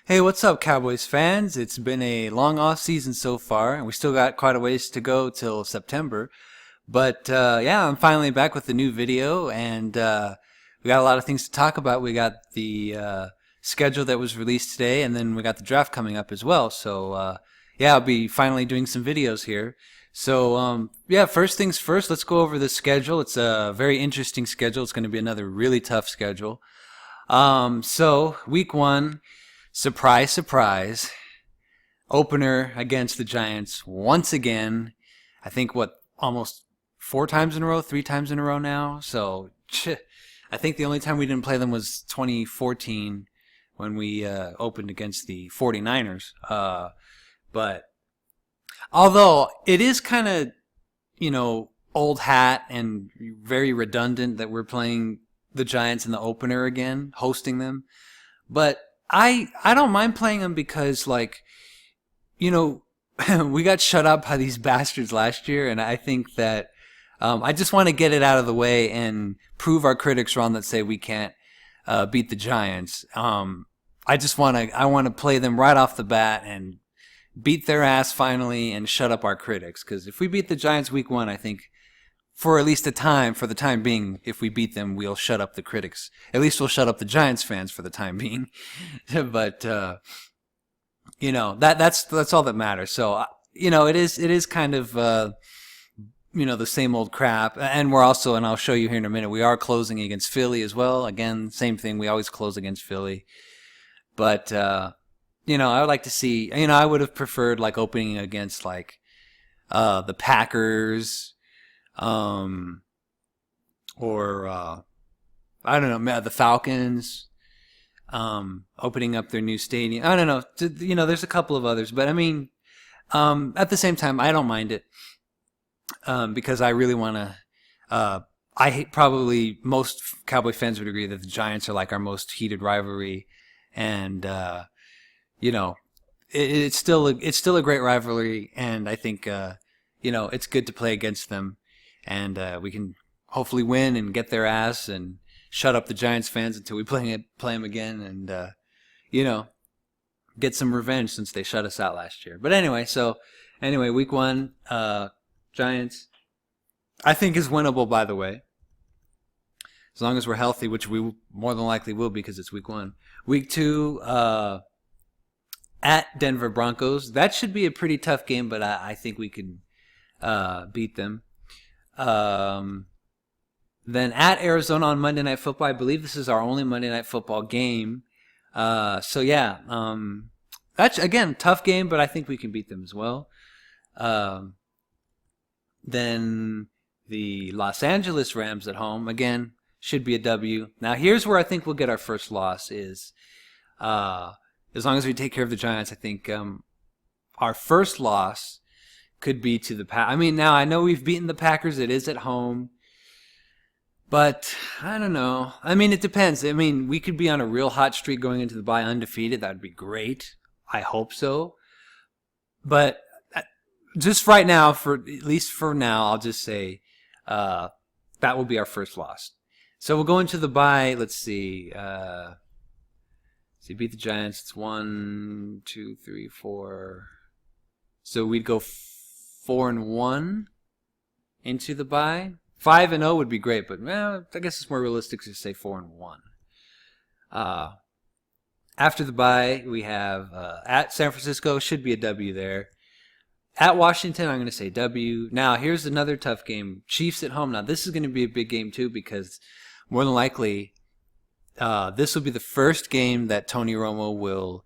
Hey, what's up, Cowboys fans? It's been a long off season so far, and we still got quite a ways to go till September. But yeah, I'm finally back with a new video, and we got a lot of things to talk about. We got the schedule that was released today, and then we got the draft coming up as well. So yeah, I'll be finally doing some videos here. So yeah, first things first, let's go over the schedule. It's a very interesting schedule. It's going to be another really tough schedule. So week one. Surprise, surprise. Opener against the Giants once again. I think almost 4 times in a row, 3 times in a row now. So I think the only time we didn't play them was 2014 when we opened against the 49ers. But although it is kind of, old hat and very redundant that we're playing the Giants in the opener again, hosting them. But I don't mind playing them because, we got shut up by these bastards last year, and I think that I just want to get it out of the way and prove our critics wrong that say we can't beat the Giants. I want to play them right off the bat and beat their ass finally and shut up our critics. Because if we beat the Giants week one, I think for the time being, if we beat them, we'll shut up the critics. At least we'll shut up the Giants fans for the time being. But that's all that matters. So it is kind of the same old crap. And we're also, and I'll show you here in a minute, we are closing against Philly as well. Again, same thing. We always close against Philly. But I would like to see. I would have preferred opening against the Packers. Or I don't know, the Falcons, opening up their new stadium. I don't know, there's a couple of others, but I mean, at the same time, I don't mind it, because I really want to. Probably most Cowboy fans would agree that the Giants are our most heated rivalry, and it's still a great rivalry, and I think it's good to play against them. And we can hopefully win and get their ass and shut up the Giants fans until we play them again and, get some revenge since they shut us out last year. But anyway, week one, Giants, I think is winnable, by the way. As long as we're healthy, which we more than likely will because it's week one. Week two, at Denver Broncos. That should be a pretty tough game, but I think we can beat them. Then at Arizona on Monday Night Football. I believe this is our only Monday Night Football game. So yeah, that's again tough game, but I think we can beat them as well. Then the Los Angeles Rams at home again should be a W. Now here's where I think we'll get our first loss is, as long as we take care of the Giants. I think our first loss could be to the Packers. I mean, now I know we've beaten the Packers. It is at home. But I don't know. I mean, it depends. I mean, we could be on a real hot streak going into the bye undefeated. That would be great. I hope so. But just right now, at least for now, I'll just say that will be our first loss. So we'll go into the bye. Let's see. Beat the Giants. It's 1, 2, 3, 4. So we'd go 4-1 into the bye. 5-0 would be great, but I guess it's more realistic to say 4-1. After the bye, we have at San Francisco, should be a W there. At Washington, I'm going to say W. Now, here's another tough game. Chiefs at home. Now, this is going to be a big game too because more than likely this will be the first game that Tony Romo will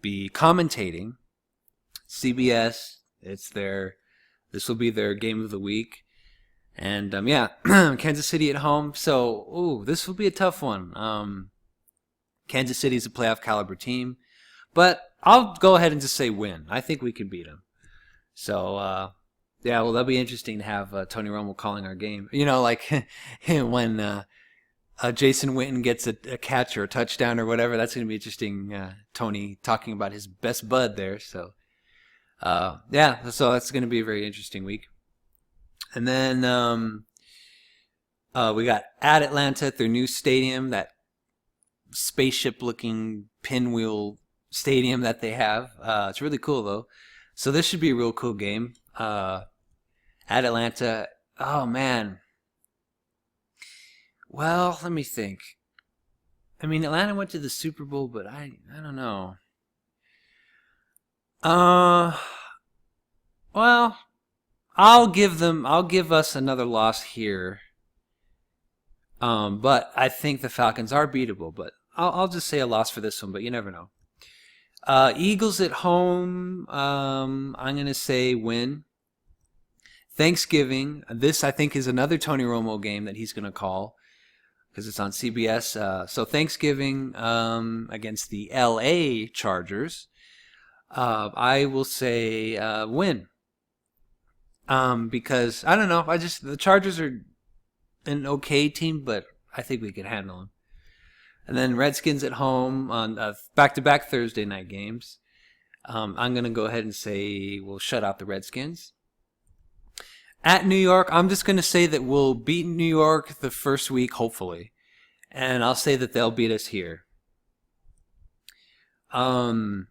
be commentating. CBS, this will be their game of the week. And, Kansas City at home. So, this will be a tough one. Kansas City is a playoff caliber team. But I'll go ahead and just say win. I think we can beat them. So, that'll be interesting to have Tony Romo calling our game. When Jason Witten gets a catch or a touchdown or whatever, that's going to be interesting. Tony talking about his best bud there. So, so that's going to be a very interesting week. And then we got at Atlanta at their new stadium. spaceship-looking pinwheel stadium that they have. It's really cool though. So this should be a real cool game. At Atlanta. Oh man. Well, let me think. I mean, Atlanta went to the Super Bowl, but I don't know. Well, I'll give us another loss here. But I think the Falcons are beatable, but I'll just say a loss for this one, but you never know. Eagles at home, I'm going to say win. Thanksgiving, this I think is another Tony Romo game that he's going to call because it's on CBS. So Thanksgiving against the LA Chargers, I will say win. Because, I don't know, the Chargers are an okay team, but I think we can handle them. And then Redskins at home on back-to-back Thursday night games. I'm going to go ahead and say we'll shut out the Redskins. At New York, I'm just going to say that we'll beat New York the first week, hopefully. And I'll say that they'll beat us here. At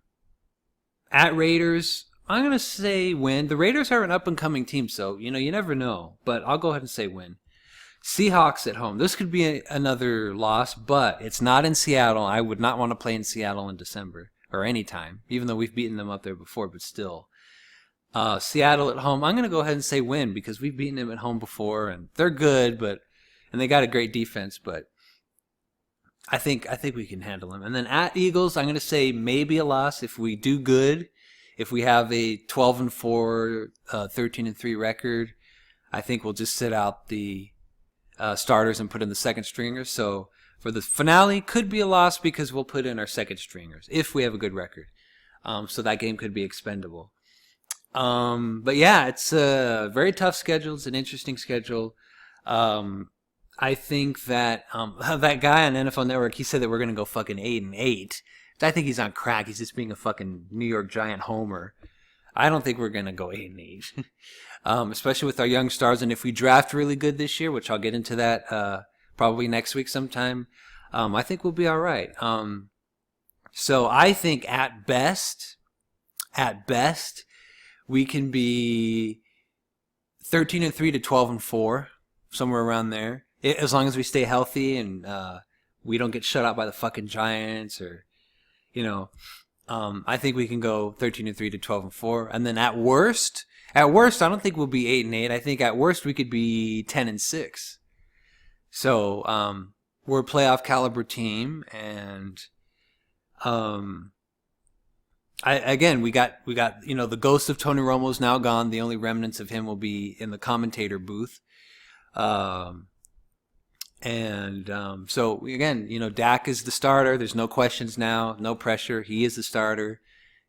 Raiders, I'm going to say win. The Raiders are an up-and-coming team, so, you never know. But I'll go ahead and say win. Seahawks at home. This could be another loss, but it's not in Seattle. I would not want to play in Seattle in December or any time, even though we've beaten them up there before, but still. Seattle at home. I'm going to go ahead and say win because we've beaten them at home before, and they're good, and they got a great defense, but I think we can handle them. And then at Eagles, I'm going to say maybe a loss if we do good. If we have a 12-4, 13-3 record, I think we'll just sit out the starters and put in the second stringers. So for the finale, could be a loss because we'll put in our second stringers if we have a good record. So that game could be expendable. But yeah, it's a very tough schedule. It's an interesting schedule. I think that that guy on NFL Network, he said that we're gonna go fucking 8-8. I think he's on crack. He's just being a fucking New York Giant homer. I don't think we're gonna go 8-8. Especially with our young stars, and if we draft really good this year, which I'll get into that probably next week sometime, I think we'll be all right. So I think at best, we can be 13-3 to 12-4, somewhere around there, as long as we stay healthy and we don't get shut out by the fucking Giants or, I think we can go 13-3 to 12-4, and then at worst, I don't think we'll be 8-8. I think at worst we could be 10-6. So we're a playoff caliber team, and we got the ghost of Tony Romo's now gone. The only remnants of him will be in the commentator booth. So again, Dak is the starter. There's no questions now, no pressure. He is the starter.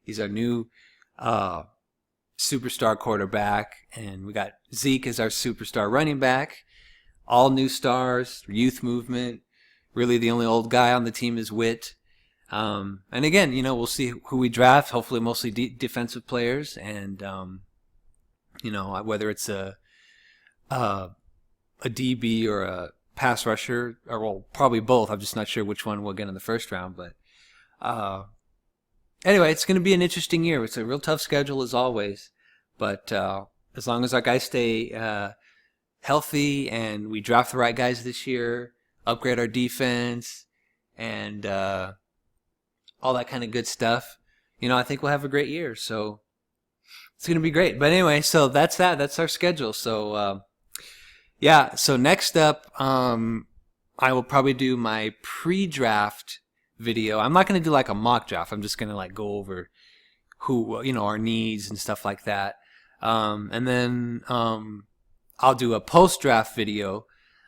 He's our new superstar quarterback, and we got Zeke as our superstar running back. All new stars, youth movement. Really, the only old guy on the team is Witt. And again, we'll see who we draft. Hopefully, mostly defensive players, and whether it's a DB or a pass rusher, or well, probably both. I'm just not sure which one we'll get in the first round, but anyway, it's going to be an interesting year. It's a real tough schedule as always, but as long as our guys stay healthy and we draft the right guys this year, upgrade our defense, and all that kind of good stuff, I think we'll have a great year. So it's going to be great. But anyway, so that's that. That's our schedule. So yeah. So next up, I will probably do my pre-draft video. I'm not going to do like a mock draft. I'm just going to like go over who, our needs and stuff like that. And then I'll do a post-draft video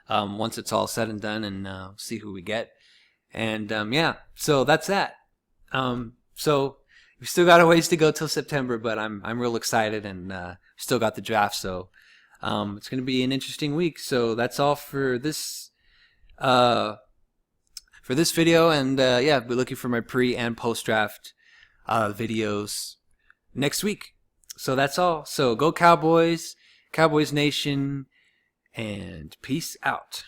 once it's all said and done, and see who we get. And yeah, so that's that. So we still got a ways to go till September, but I'm real excited, and still got the draft. So it's going to be an interesting week. So that's all for this video, and yeah, be looking for my pre and post draft videos next week. So that's all. So go Cowboys, Cowboys Nation, and peace out.